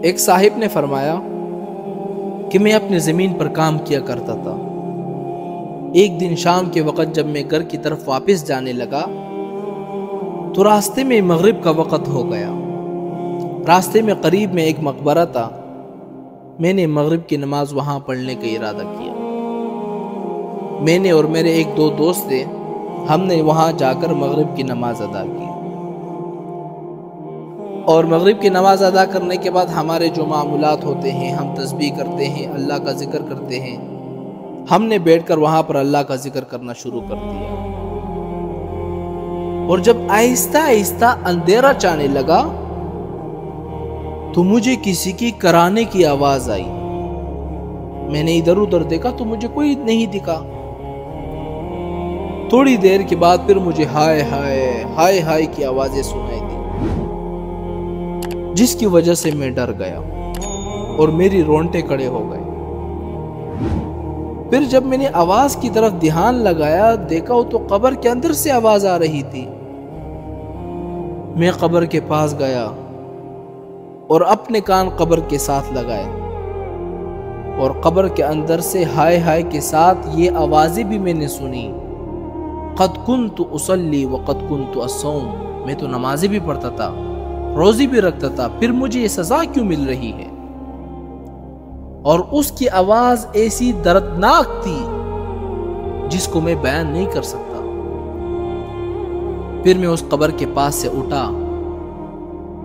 ایک صاحب نے فرمایا کہ میں اپنی زمین پر کام کیا کرتا تھا۔ ایک دن شام کے وقت جب میں گھر کی طرف واپس جانے لگا تو راستے میں مغرب کا وقت ہو گیا۔ راستے میں قریب میں ایک مقبرہ تھا۔ میں نے مغرب کی نماز وہاں پڑھنے کا ارادہ کیا۔ میں نے اور میرے ایک دو دوست تھے، ہم نے وہاں جا کر مغرب کی نماز ادا کی، اور مغرب کی نماز ادا کرنے کے بعد ہمارے جو معمولات ہوتے ہیں، ہم تسبیح کرتے ہیں، اللہ کا ذکر کرتے ہیں۔ ہم نے بیٹھ کر وہاں پر اللہ کا ذکر کرنا شروع کر دیا، اور جب آہستہ آہستہ اندھیرا چھانے لگا تو مجھے کسی کی کرانے کی آواز آئی۔ میں نے ادھر ادھر دیکھا تو مجھے کوئی نہیں دکھا۔ تھوڑی دیر کے بعد پھر مجھے ہائے ہائے ہائے ہائے کی آوازیں سنائی دی، جس کی وجہ سے میں ڈر گیا اور میری رونٹے کھڑے ہو گئے۔ پھر جب میں نے آواز کی طرف دھیان لگایا، دیکھا تو قبر کے اندر سے آواز آ رہی تھی۔ میں قبر کے پاس گیا اور اپنے کان قبر کے ساتھ لگائے، اور قبر کے اندر سے ہائے ہائے کے ساتھ یہ آوازیں بھی میں نے سنی، قد کنت اصلی وقد کنت اصوم، میں تو نمازیں بھی پڑھتا تھا، روزی بھی رکھتا تھا، پھر مجھے یہ سزا کیوں مل رہی ہے؟ اور اس کی آواز ایسی دردناک تھی جس کو میں بیان نہیں کر سکتا۔ پھر میں اس قبر کے پاس سے اٹھا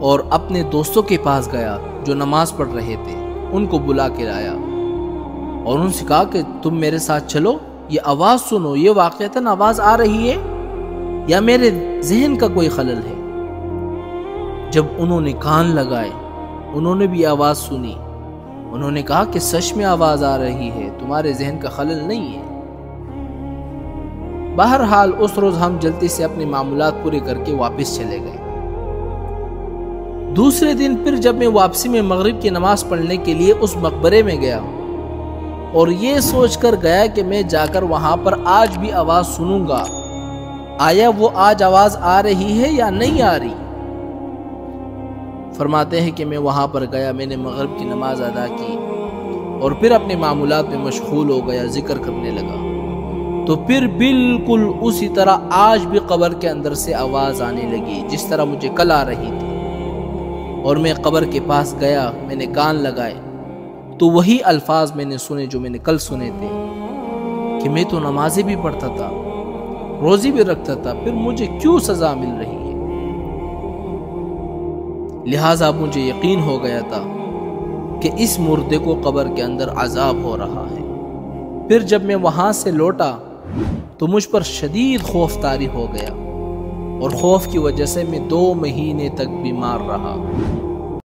اور اپنے دوستوں کے پاس گیا جو نماز پڑھ رہے تھے، ان کو بلا کے لایا اور ان سے کہا کہ تم میرے ساتھ چلو، یہ آواز سنو، یہ واقعتاً آواز آ رہی ہے یا میرے ذہن کا کوئی خلل ہے؟ جب انہوں نے کان لگائے، انہوں نے بھی آواز سنی، انہوں نے کہا کہ سچ میں آواز آ رہی ہے، تمہارے ذہن کا خلل نہیں ہے۔ بہرحال اس روز ہم جلدی سے اپنے معمولات پورے کر کے واپس چلے گئے۔ دوسرے دن پھر جب میں واپسی میں مغرب کی نماز پڑھنے کے لیے اس مقبرے میں گیا، اور یہ سوچ کر گیا کہ میں جا کر وہاں پر آج بھی آواز سنوں گا، آیا وہ آج آواز آ رہی ہے یا نہیں آ رہی؟ فرماتے ہیں کہ میں وہاں پر گیا، میں نے مغرب کی نماز ادا کی اور پھر اپنے معمولات میں مشغول ہو گیا، ذکر کرنے لگا، تو پھر بالکل اسی طرح آج بھی قبر کے اندر سے آواز آنے لگی جس طرح مجھے کل آ رہی تھی۔ اور میں قبر کے پاس گیا، میں نے کان لگائے تو وہی الفاظ میں نے سنے جو میں نے کل سنے تھے، کہ میں تو نمازیں بھی پڑھتا تھا، روزی بھی رکھتا تھا، پھر مجھے کیوں سزا مل رہی ہے؟ لہٰذا مجھے یقین ہو گیا تھا کہ اس مردے کو قبر کے اندر عذاب ہو رہا ہے۔ پھر جب میں وہاں سے لوٹا تو مجھ پر شدید خوف طاری ہو گیا، اور خوف کی وجہ سے میں 2 مہینے تک بیمار رہا۔